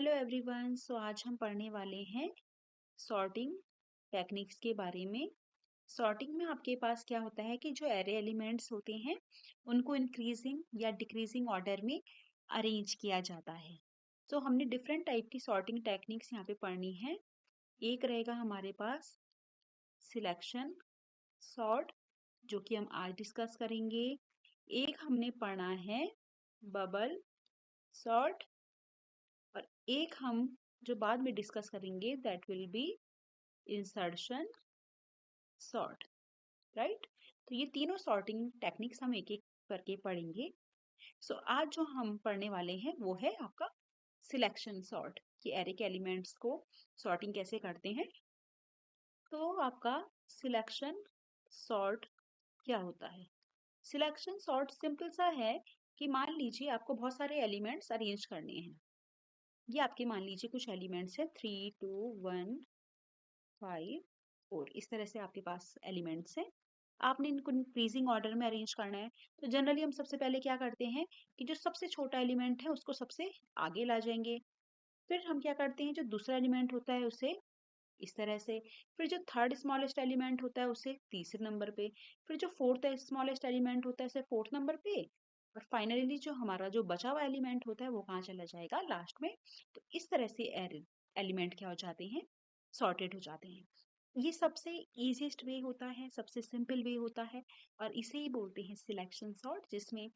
Hello everyone. आज हम पढ़ने वाले हैं सॉर्टिंग टेक्निक्स के बारे में। सॉर्टिंग में आपके पास क्या होता है कि जो एरे एलिमेंट्स होते हैं उनको इंक्रीजिंग या डिक्रीजिंग ऑर्डर में अरेंज किया जाता है। तो हमने डिफरेंट टाइप की सॉर्टिंग टेक्निक्स यहाँ पे पढ़नी है। एक रहेगा हमारे पास सिलेक्शन सॉर्ट, जो कि हम आज डिस्कस करेंगे। एक हमने पढ़ना है बबल सॉर्ट, और एक हम जो बाद में डिस्कस करेंगे that will be insertion sort, right. तो ये तीनों सॉर्टिंग टेक्निक्स हम एक एक करके पढ़ेंगे। आज जो हम पढ़ने वाले हैं वो है आपका सिलेक्शन सॉर्ट, कि एरे के एलिमेंट्स को सॉर्टिंग कैसे करते हैं। तो आपका सिलेक्शन सॉर्ट क्या होता है? सिलेक्शन सॉर्ट सिंपल सा है कि मान लीजिए आपको बहुत सारे एलिमेंट्स अरेंज करने हैं। ये आपके मान लीजिए कुछ एलिमेंट्स है 3 2 1 5 4, इस तरह से आपके पास एलिमेंट्स हैं। आपने इनको इंक्रीजिंग ऑर्डर में अरेंज करना है। तो जनरली हम सबसे पहले क्या करते हैं कि जो सबसे छोटा एलिमेंट है उसको सबसे आगे ला जाएंगे। फिर हम क्या करते हैं, जो दूसरा एलिमेंट होता है उसे इस तरह से, फिर जो थर्ड स्मॉलेस्ट एलिमेंट होता है उसे तीसरे नंबर पे, फिर जो फोर्थ स्मॉलेस्ट एलिमेंट होता है उसे फोर्थ नंबर पे, और फाइनली जो हमारा जो बचा हुआ एलिमेंट होता है वो कहाँ चला जाएगा, लास्ट में। तो इस तरह से एलिमेंट क्या हो जाते हैं, सॉर्टेड हो जाते हैं। ये सबसे इजीएस्ट वे होता है, सबसे सिंपल वे होता है, और इसे ही बोलते हैं सिलेक्शन सॉर्ट, जिसमें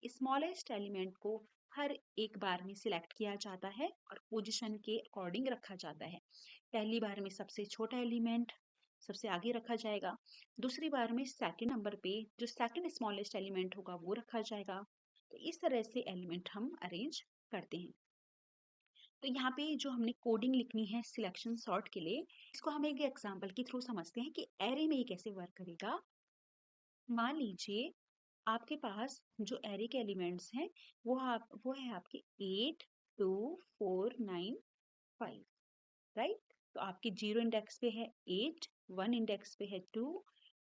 स्मॉलेस्ट एलिमेंट को हर एक बार में सिलेक्ट किया जाता है और पोजीशन के अकॉर्डिंग रखा जाता है। पहली बार में सबसे छोटा एलिमेंट सबसे आगे रखा जाएगा, दूसरी बार में सेकंड नंबर पे जो सेकंड स्मॉलेस्ट एलिमेंट होगा वो रखा जाएगा। तो इस तरह से एलिमेंट हम अरेंज करते हैं। तो यहाँ पे जो हमने कोडिंग लिखनी है सिलेक्शन सॉर्ट के लिए, इसको हम एक एग्जांपल के थ्रू समझते हैं कि एरे में ये कैसे वर्क करेगा। मान लीजिए आपके पास जो एरे के एलिमेंट्स हैं वो है आपके 8 2 4 9 5, राइट। तो आपके 0 इंडेक्स पे है 8, 1 इंडेक्स पे है 2,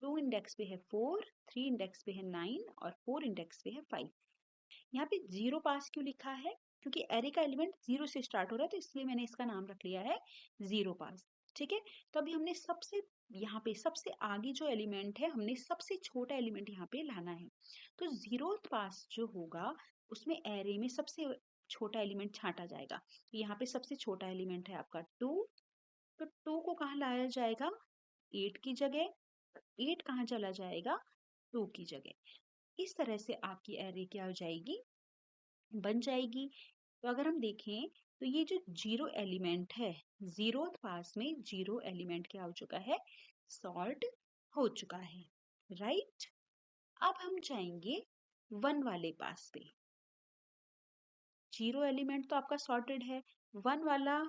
2 इंडेक्स पे है 4, 3 इंडेक्स पे है 9 और 4 इंडेक्स पे है 5। यहाँ पे 0 पास क्यों लिखा है? क्योंकि एरे का एलिमेंट 0 से स्टार्ट हो रहा है, तो इसलिए मैंने इसका नाम रख लिया है 0 पास। ठीक है। तो अभी हमने यहाँ पे सबसे आगे जो एलिमेंट है हमने सबसे छोटा एलिमेंट यहाँ पे लाना है। तो 0th पास जो होगा उसमें एरे में सबसे छोटा एलिमेंट छांटा जाएगा। तो यहाँ पे सबसे छोटा एलिमेंट है आपका 2। तो 2 को कहाँ लाया जाएगा, 8 की जगह। 8 कहाँ चला जाएगा, 2 की जगह। इस तरह से आपकी एरे क्या हो जाएगी, बन जाएगी। तो अगर हम देखें तो ये जो 0 एलिमेंट है, 0th पास में 0 एलिमेंट क्या हो चुका है, सॉर्ट हो चुका है, राइट। अब हम जाएंगे 1 वाले पास पे। 0 एलिमेंट तो आपका सॉर्टेड है, 1 वाला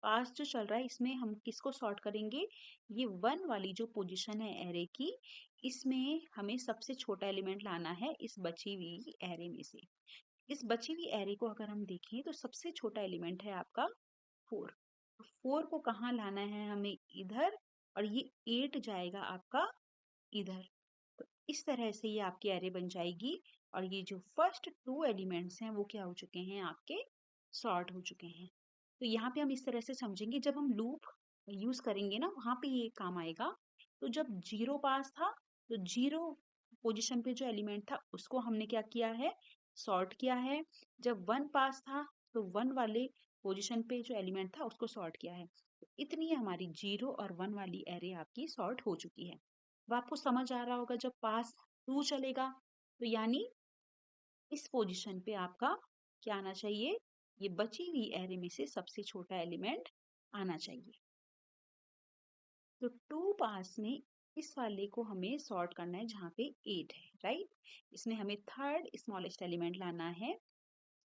पास जो चल रहा है इसमें हम किसको सॉर्ट करेंगे, ये 1 वाली जो पोजीशन है एरे की, इसमें हमें सबसे छोटा एलिमेंट लाना है इस बची हुई एरे में से। इस बची हुई एरे को अगर हम देखें तो सबसे छोटा एलिमेंट है आपका 4। 4 को कहाँ लाना है हमें, इधर, और ये 8 जाएगा आपका इधर। तो इस तरह से ये आपकी एरे बन जाएगी, और ये जो फर्स्ट 2 एलिमेंट्स हैं वो क्या हो चुके हैं, आपके सॉर्ट हो चुके हैं। तो यहाँ पे हम इस तरह से समझेंगे, जब हम लूप यूज करेंगे ना वहां पे ये काम आएगा। तो जब 0 पास था तो 0 पोजीशन पे जो एलिमेंट था उसको हमने क्या किया है, सॉर्ट किया है। जब 1 पास था तो 1 वाले पोजीशन पे जो एलिमेंट था उसको सॉर्ट किया है। तो इतनी हमारी 0 और 1 वाली एरे आपकी सॉर्ट हो चुकी है। अब आपको समझ आ रहा होगा जब पास 2 चलेगा तो यानी इस पोजीशन पे आपका क्या आना चाहिए, ये बची हुई एरे में से सबसे छोटा एलिमेंट आना चाहिए। तो 2 पास में इस वाले को हमें सॉर्ट करना है जहाँ पे 8 है, राइट। इसमें हमें थर्ड स्मॉलेस्ट एलिमेंट लाना है।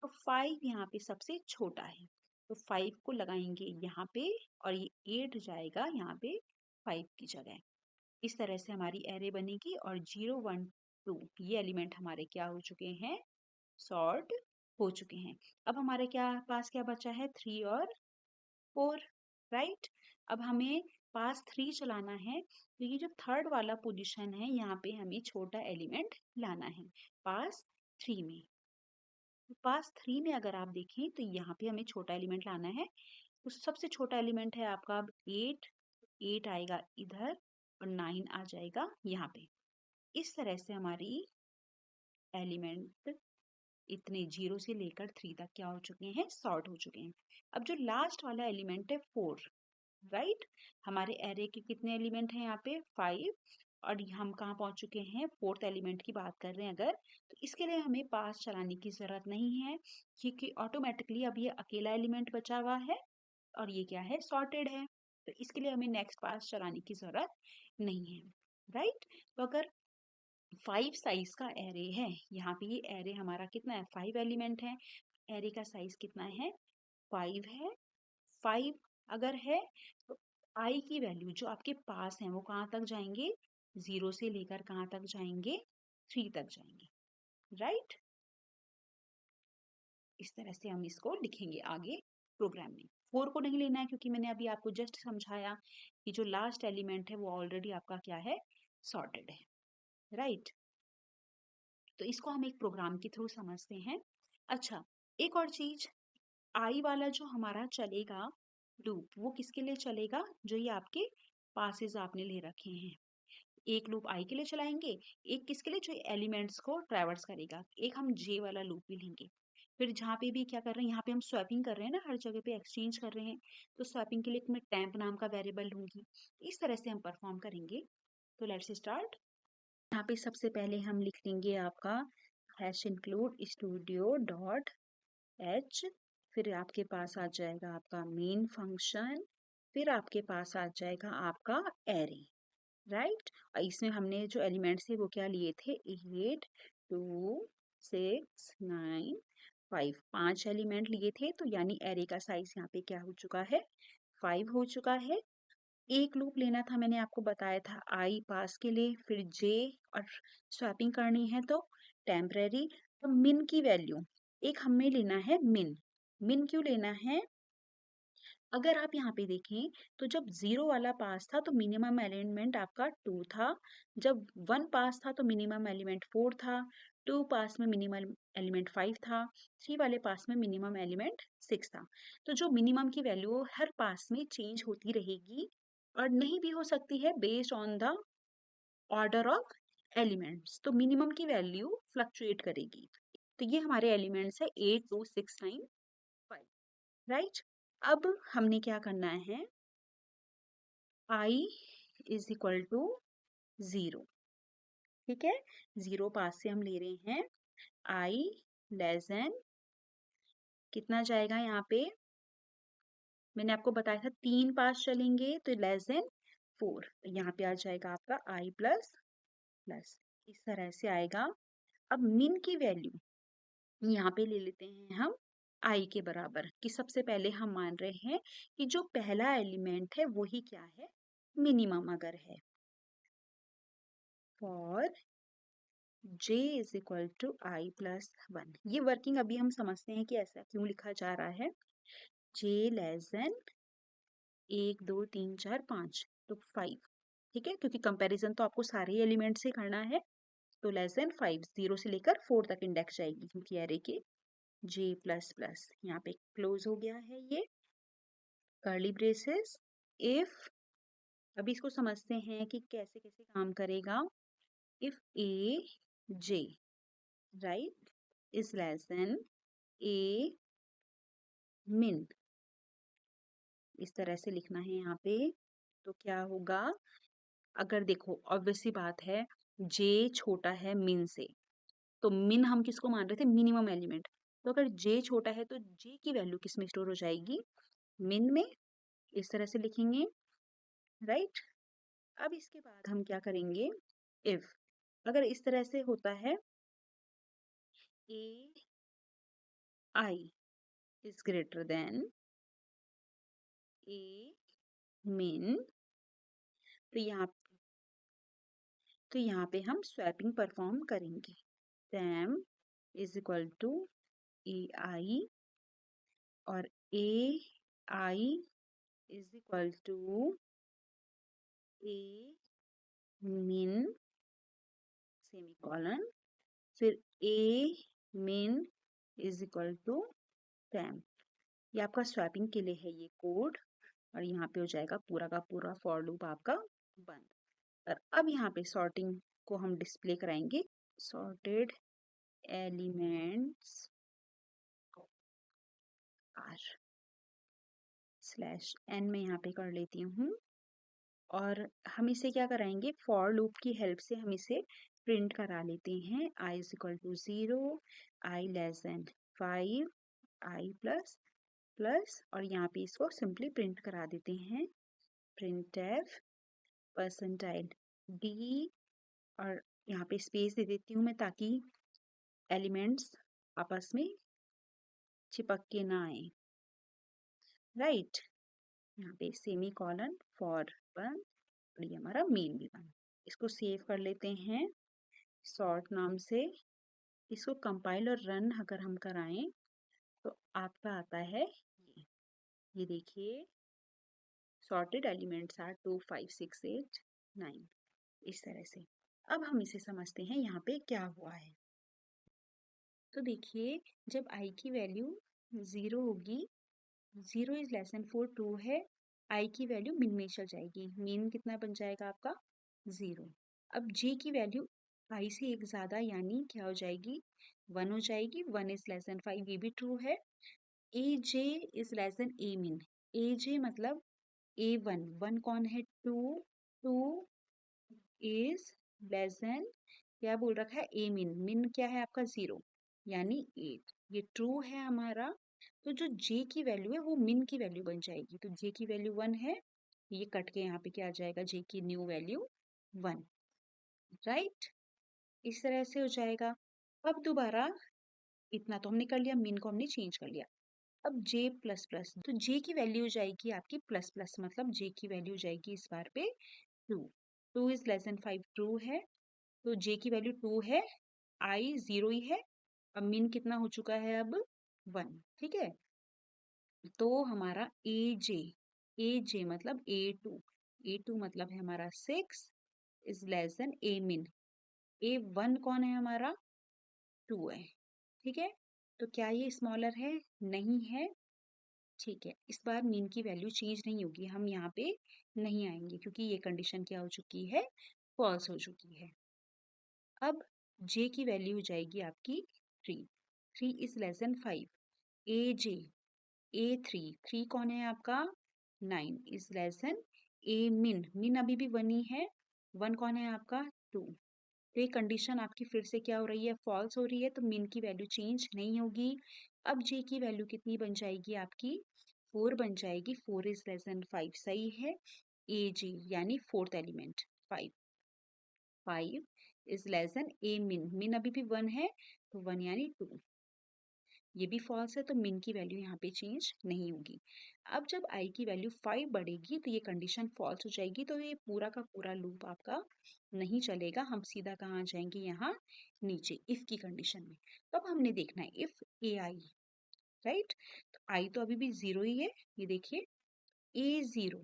तो 5 यहाँ पे सबसे छोटा है, तो 5 को लगाएंगे यहाँ पे, और ये 8 जाएगा यहाँ पे 5 की जगह। इस तरह से हमारी एरे बनेगी, और 0 1 2 ये एलिमेंट हमारे क्या हो चुके हैं, सॉर्ट हो चुके हैं। अब हमारे पास क्या बचा है, 3 और 4, राइट। अब हमें पास 3 चलाना है, तो ये जो थर्ड वाला पोजीशन है यहाँ पे हमें छोटा एलिमेंट लाना है पास 3 में। पास 3 में अगर आप देखें तो यहाँ पे हमें छोटा एलिमेंट लाना है। तो सबसे छोटा एलिमेंट है आपका 8, 8 आएगा इधर और 9 आ जाएगा यहाँ पे। इस तरह से हमारी एलिमेंट इतने 0 से लेकर 3 तक क्या हो चुके हैं, सॉर्ट हो चुके हैं। अब जो लास्ट वाला एलिमेंट है 4, राइट, हमारे एरे के कितने एलिमेंट हैं यहाँ पे 5, और हम कहाँ पहुंच चुके हैं, फोर्थ एलिमेंट की बात कर रहे हैं अगर, तो इसके लिए हमें पास चलाने की जरूरत नहीं है, क्योंकि ऑटोमेटिकली अब ये अकेला एलिमेंट बचा हुआ है और ये क्या है, सॉर्टेड है, तो इसके लिए हमें नेक्स्ट पास चलाने की जरूरत नहीं है, राइट। तो अगर 5 साइज का एरे है, यहाँ पे ये एरे हमारा कितना है, 5 एलिमेंट है, एरे का साइज कितना है, 5 है। 5 अगर है तो आई की वैल्यू जो आपके पास है वो कहाँ तक जाएंगे, 0 से लेकर कहाँ तक जाएंगे, 3 तक जाएंगे, राइट। इस तरह से हम इसको लिखेंगे आगे प्रोग्राम में। 4 को नहीं लेना है क्योंकि मैंने अभी आपको जस्ट समझाया कि जो लास्ट एलिमेंट है वो ऑलरेडी आपका क्या है, सॉर्टेड है, राइट। तो इसको हम एक प्रोग्राम के थ्रू समझते हैं। अच्छा, एक और चीज, आई वाला जो हमारा चलेगा लूप, वो किसके लिए चलेगा, जो ये आपके पासेस आपने ले रखे हैं। एक लूप आई के लिए चलाएंगे, एक किसके लिए, जो एलिमेंट्स को ट्रैवर्स करेगा, एक हम जे वाला लूप भी लेंगे। फिर जहाँ पे भी क्या कर रहे हैं, यहाँ पे हम स्वैपिंग कर रहे हैं ना, हर जगह पे एक्सचेंज कर रहे हैं, तो स्वैपिंग के लिए मैं टेम्प नाम का वेरिएबल लूंगी। इस तरह से हम परफॉर्म करेंगे। तो लेट्स स्टार्ट। यहाँ पे सबसे पहले हम लिख देंगे आपका hash include studio dot H, फिर आपके पास आ जाएगा आपका मेन फंक्शन, फिर आपके पास आ जाएगा आपका एरे, राइट। और इसमें हमने जो एलिमेंट्स थे वो क्या लिए थे, 8, 2, 6, 9, 5, 5 एलिमेंट लिए थे, तो यानी एरे का साइज यहाँ पे क्या हो चुका है, 5 हो चुका है। एक लूप लेना था, मैंने आपको बताया था आई पास के लिए, फिर जे, और स्वैपिंग करनी है तो टेम्परेरी। तो मिन की वैल्यू एक हमें लेना है, मिन। मिन क्यों लेना है, अगर आप यहाँ पे देखें तो जब 0 वाला पास था तो मिनिमम एलिमेंट आपका 2 था, जब 1 पास था तो मिनिमम एलिमेंट 4 था, 2 पास में मिनिमम एलिमेंट 5 था, 3 वाले पास में मिनिमम एलिमेंट 6 था। तो जो मिनिमम की वैल्यू हर पास में चेंज होती रहेगी और नहीं भी हो सकती है, based on the order of elements, तो मिनिमम की वैल्यू फ्लक्चुएट करेगी। तो ये हमारे एलिमेंट्स है 8, 2, 6, 9, 5, राइट। अब हमने क्या करना है, i इज इक्वल टू 0, ठीक है, 0 पास से हम ले रहे हैं, i लेस देन कितना जाएगा, यहाँ पे मैंने आपको बताया था 3 पास चलेंगे तो लेस देन 4, तो यहाँ पे आ जाएगा आपका i प्लस प्लस, इस तरह से आएगा। अब मिन की वैल्यू यहाँ पे ले लेते हैं हम i के बराबर, कि सबसे पहले हम मान रहे हैं कि जो पहला एलिमेंट है वही क्या है, मिनिमम अगर है, for j is equal to I plus 1। ये वर्किंग अभी हम समझते हैं कि ऐसा क्यों लिखा जा रहा है, j लेस देन 1, 2, 3, 4, 5, तो 5, ठीक है, क्योंकि कंपैरिजन तो आपको सारे एलिमेंट से करना है, तो लेस देन 5, 0 से लेकर 4 तक इंडेक्स जाएगी, क्योंकि एरे के j प्लस प्लस, यहाँ पे क्लोज हो गया है ये कर्ली ब्रेसेस। इफ, अभी इसको समझते हैं कि कैसे कैसे काम करेगा, if a j right is less than a min, इस तरह से लिखना है यहाँ पे, तो क्या होगा, अगर देखो ऑब्वियस सी बात है, जे छोटा है मिन से, तो मिन हम किसको मान रहे थे, मिनिमम एलिमेंट, तो अगर जे छोटा है तो जे की वैल्यू किस में स्टोर हो जाएगी, मिन में, इस तरह से लिखेंगे, राइट। अब इसके बाद हम क्या करेंगे, इफ अगर इस तरह से होता है, ए I is greater than a मिन, तो यहाँ पे हम स्वैपिंग परफॉर्म करेंगे, सैम इज इक्वल टू ए आई, और ए आई इज इक्वल टू ए मिन सेमीकोलन, फिर ए मिन इज इक्वल टू टेम्प। ये आपका स्वैपिंग के लिए है ये कोड, और यहाँ पे हो जाएगा पूरा का पूरा फॉर लूप आपका बंद। और अब यहाँ पे सॉर्टिंग को हम डिस्प्ले कराएंगे। Sorted elements are slash n में यहाँ पे कर लेती हूँ, और हम इसे क्या कराएंगे, फॉर लूप की हेल्प से हम इसे प्रिंट करा लेते हैं। I is equal to 0, i less than 5, i plus plus, और यहाँ पे इसको सिंपली प्रिंट करा देते हैं। printf परसेंटाइल डी, और यहाँ पे स्पेस दे देती हूँ मैं ताकि एलिमेंट्स आपस में चिपक के ना आए, राइट। यहाँ पे सेमी कॉलन फॉर वन, और ये हमारा मेन भी वन। इसको सेव कर लेते हैं सॉर्ट नाम से। इसको कंपाइल और रन अगर हम कराएं तो आपका आता है ये देखिए, सॉर्टेड एलिमेंट्स आर 2 5 6 8 9, इस तरह से। अब हम इसे समझते हैं यहाँ पे क्या हुआ है। तो देखिए, जब i की वैल्यू 0 होगी, 0 इज लेस देन 4 ट्रू है, i की वैल्यू मिन में चल जाएगी। मिन कितना बन जाएगा आपका 0। अब j की वैल्यू i से एक ज्यादा यानी क्या हो जाएगी, 1 हो जाएगी। 1 इज लेस देन 5 ये भी ट्रू है। aj is less then a min, aj मतलब a1, 1 कौन है 2, 2 इज लेस देन, क्या बोल रखा है a min, min क्या है आपका 0 यानी 8, ये ट्रू है हमारा। तो जो j की वैल्यू है वो min की वैल्यू बन जाएगी। तो j की वैल्यू 1 है, ये कट के यहाँ पे क्या आ जाएगा, j की न्यू वैल्यू 1, राइट। इस तरह से हो जाएगा। अब दोबारा इतना तो हमने कर लिया, min को हमने चेंज कर लिया। अब j प्लस प्लस, तो j की वैल्यू हो जाएगी आपकी प्लस प्लस, मतलब j की वैल्यू हो जाएगी इस बार पे 2। 2 इज लेस देन 5 ट्रू है, तो j की वैल्यू 2 है, i 0 ही है। अब min कितना हो चुका है अब 1, ठीक है। तो हमारा aj मतलब a2 मतलब है हमारा 6 is less then a min, a1 कौन है हमारा 2 है, ठीक है। तो क्या ये स्मॉलर है, नहीं है, ठीक है। इस बार मीन की वैल्यू चेंज नहीं होगी, हम यहाँ पे नहीं आएंगे क्योंकि ये कंडीशन क्या हो चुकी है, फॉल्स हो चुकी है। अब j की वैल्यू हो जाएगी आपकी 3, 3 is less than 5, aj a3, 3 कौन है आपका 9 is less then a min, min अभी भी 1 ही है, 1 कौन है आपका 2। तो ये कंडीशन आपकी फिर से क्या हो रही है, फॉल्स हो रही है, तो min की वैल्यू चेंज नहीं होगी। अब j की वैल्यू कितनी बन जाएगी आपकी 4 बन जाएगी, 4 इज लेस देन 5 सही है। aj यानी fourth element 5, 5 is less then a min, min अभी भी 1 है, तो 1 यानी 2, ये भी फॉल्स है, तो min की वैल्यू यहाँ पे चेंज नहीं होगी। अब जब i की वैल्यू 5 बढ़ेगी तो ये कंडीशन फॉल्स हो जाएगी, तो ये पूरा का पूरा लूप आपका नहीं चलेगा। हम सीधा कहाँ आ जाएंगे, यहाँ नीचे इफ की कंडीशन में। तो अब हमने देखना है इफ ai, राइट। तो i तो अभी भी 0 ही है, ये देखिए a0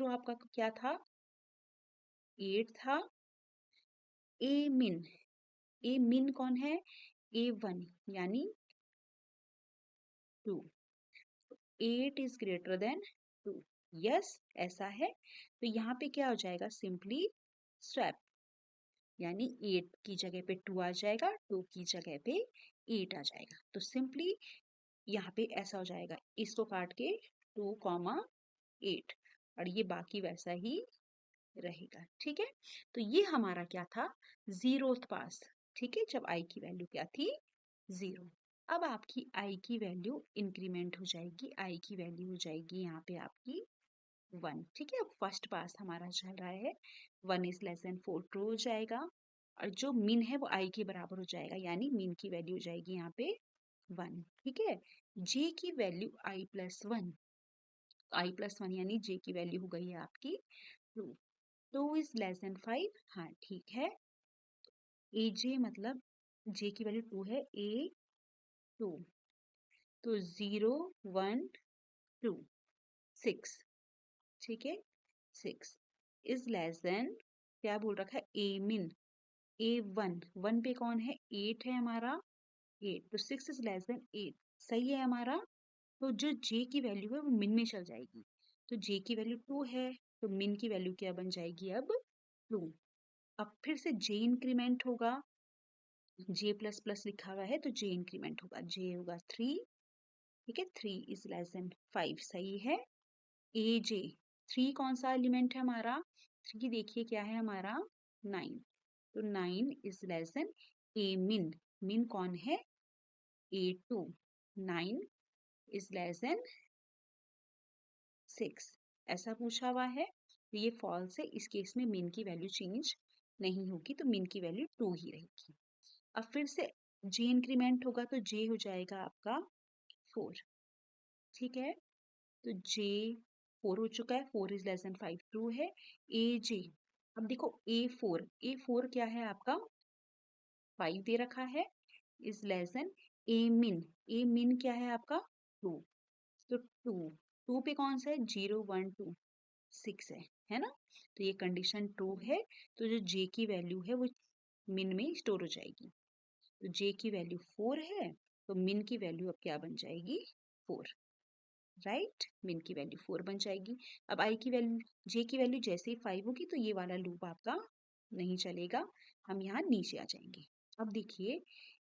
आपका क्या था 8 था। a min कौन है a1 यानी 2, 8 इज ग्रेटर देन 2, यस ऐसा है। तो यहाँ पे क्या हो जाएगा, सिंपली स्वैप, यानी 8 की जगह पे 2 आ जाएगा, 2 की जगह पे 8 आ जाएगा। तो सिंपली यहाँ पे ऐसा हो जाएगा, इसको काट के 2,8, और ये बाकी वैसा ही रहेगा, ठीक है। तो ये हमारा क्या था, 0th पास, ठीक है, जब i की वैल्यू क्या थी 0। अब आपकी i की वैल्यू इंक्रीमेंट हो जाएगी, i की वैल्यू हो जाएगी यहाँ पे आपकी 1, ठीक है। अब फर्स्ट पास हमारा चल रहा है, 1 इज लेस देन 4 ट्रू हो जाएगा, और जो मीन है वो i के बराबर हो जाएगा, यानी मीन की वैल्यू हो जाएगी यहाँ पे 1, ठीक है। j की वैल्यू i प्लस 1 यानी j की वैल्यू हो गई है आपकी 2, 2 इज लेस देन 5, हाँ ठीक है। aj मतलब j की वैल्यू 2 है, a2, तो 0 1 2 6, ठीक है, 6 इज लेस देन, क्या बोल रखा है a min, a1 1 पे कौन है 8 है हमारा, 8, तो 6 इज लेस देन 8, सही है हमारा। तो जो j की वैल्यू है वो मिन में चल जाएगी, तो j की वैल्यू 2 है, तो मिन की वैल्यू क्या बन जाएगी अब 2। अब फिर से j इंक्रीमेंट होगा, j प्लस प्लस लिखा हुआ है तो j इंक्रीमेंट होगा, j होगा 3, ठीक है, 3 इज लेस देन 5, सही है। aj, 3 कौन सा एलिमेंट है हमारा, 3 देखिए क्या है हमारा 9, तो 9 is less then a min, min कौन है a2, 9 इज लेस देन 6, ऐसा पूछा हुआ है, तो ये फॉल्स है, इस केस में min की वैल्यू चेंज नहीं होगी, तो min की वैल्यू 2 ही रहेगी। अब फिर से j इंक्रीमेंट होगा तो j हो जाएगा आपका 4, ठीक है, तो j 4 हो चुका है, 4 इज लेस देन 5 ट्रू है। aj, अब देखो a4 क्या है आपका 5 दे रखा है, is less then a min क्या है आपका 2, तो 2 पे कौन सा है 0 1 2 6 है ना, तो ये कंडीशन ट्रू है, तो जो j की वैल्यू है वो min में स्टोर हो जाएगी, तो j की वैल्यू 4 है, तो min की वैल्यू अब क्या बन जाएगी 4, राइट, min की वैल्यू 4 बन जाएगी। अब i की वैल्यू, j की वैल्यू जैसे ही 5 होगी तो ये वाला लूप आपका नहीं चलेगा, हम यहाँ नीचे आ जाएंगे। अब देखिए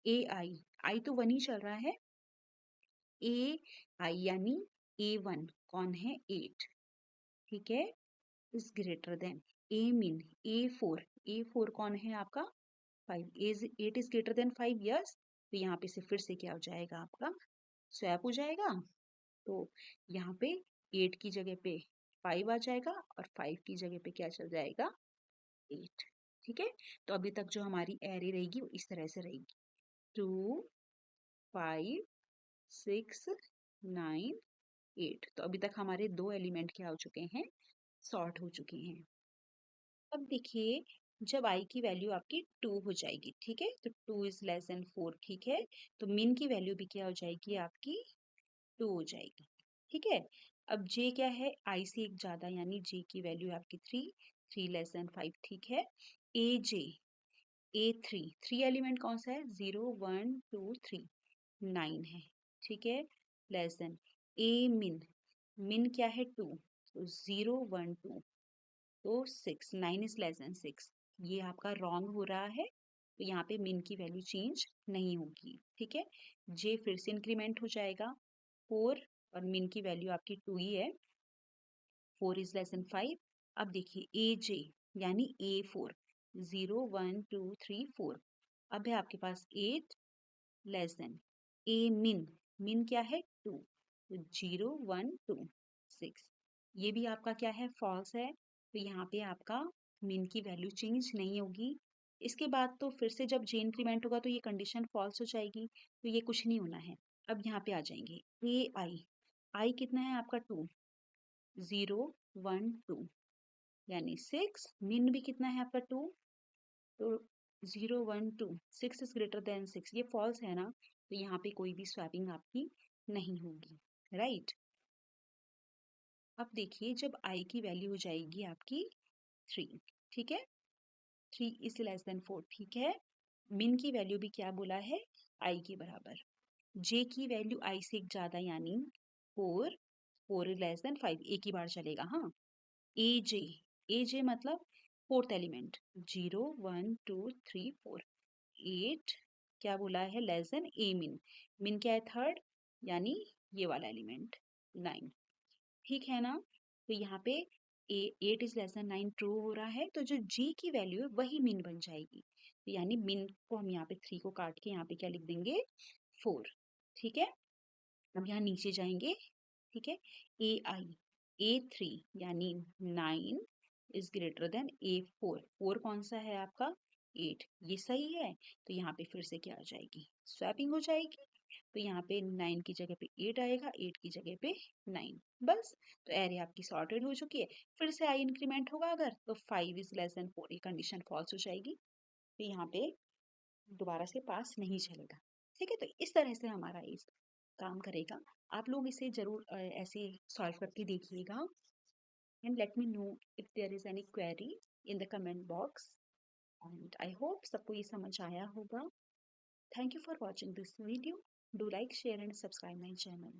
ai तो 1 ही चल रहा है, ai यानी a1 कौन है 8, ठीक है, is greater than a min a4 कौन है आपका 5, 8 इज ग्रेटर देन 5, यस, तो यहाँ पे से फिर से क्या हो जाएगा आपका स्वैप हो जाएगा, तो यहाँ पे 8 की जगह पे 5 आ जाएगा और 5 की जगह पे क्या चल जाएगा 8, ठीक है, तो अभी तक जो हमारी एरे रहेगी वो इस तरह से रहेगी 2 5 6 9 8, तो अभी तक हमारे 2 एलिमेंट क्या हो चुके हैं सॉर्ट हो चुके हैं। अब देखिए जब i की वैल्यू आपकी 2 हो जाएगी, ठीक है, तो 2 इज लेस देन 4, ठीक है, तो min की वैल्यू भी क्या हो जाएगी आपकी 2 हो जाएगी, ठीक है। अब j क्या है i से एक ज्यादा, यानी j की वैल्यू आपकी 3 लेस देन 5, ठीक है। aj a3, 3 एलिमेंट कौन सा है 0 1 2 3, 9 है, ठीक है, लेस देन a min क्या है 2, तो 0 1 2, तो 6, 9 इज लेस देन 6, ये आपका रॉन्ग हो रहा है, तो यहाँ पे min की वैल्यू चेंज नहीं होगी, ठीक है। j फिर से इंक्रीमेंट हो जाएगा 4 और min की वैल्यू आपकी 2 ही है, 4 इज लेस देन 5। अब देखिए aj यानी a4, 0 1 2 3 4, अब है आपके पास 8 लेस देन a min क्या है 2, तो 0 1 2 6, ये भी आपका क्या है फॉल्स है, तो यहाँ पे आपका min की वैल्यू चेंज नहीं होगी। इसके बाद तो फिर से जब j इंक्रीमेंट होगा तो ये कंडीशन फॉल्स हो जाएगी, तो ये कुछ नहीं होना है। अब यहाँ पे आ जाएंगे ai कितना है आपका 2, 0 1 2 यानी 6, min भी कितना है आपका 2, तो 0 1 2 6 इज ग्रेटर देन 6, ये फॉल्स है ना, तो यहाँ पे कोई भी स्वैपिंग आपकी नहीं होगी, राइट। अब देखिए जब i की वैल्यू हो जाएगी आपकी 3, ठीक है, 3 इज लेस देन 4, ठीक है, min की वैल्यू भी क्या बोला है i के बराबर, j की वैल्यू i से एक ज्यादा यानी 4 इज लेस देन 5, एक ही बार चलेगा, हाँ, aj मतलब फोर्थ एलिमेंट 0 1 2 3 4, 8 क्या बोला है लेस देन a min क्या है थर्ड, यानी ये वाला एलिमेंट 9, ठीक है ना, तो यहाँ पे 8 इज लेस देन 9 ट्रू हो रहा है, तो जो g की वैल्यू है वही min बन जाएगी, तो यानी min को हम यहाँ पे 3 को काट के यहाँ पे क्या लिख देंगे 4, ठीक है। अब यहाँ नीचे जाएंगे, ठीक है, a3 यानी 9 इज ग्रेटर देन a4, 4 कौन सा है आपका 8, ये सही है, तो यहाँ पे फिर से क्या आ जाएगी स्वैपिंग हो जाएगी, तो यहाँ पे 9 की जगह पे 8 आएगा, 8 की जगह पे 9, बस, तो एरे आपकी सॉर्टेड हो चुकी है। फिर से i इंक्रीमेंट होगा अगर तो 5 इज लेस देन 4, ये कंडीशन फॉल्स हो जाएगी, तो यहाँ पे दोबारा से पास नहीं चलेगा, ठीक है, तो इस तरह से हमारा इस काम करेगा। आप लोग इसे जरूर ऐसे सॉल्व करके देखिएगा, and let me know if there is any query in the comment box, and I hope सबको ये समझ आया होगा। Thank you for watching this video. Do like, share and subscribe my channel.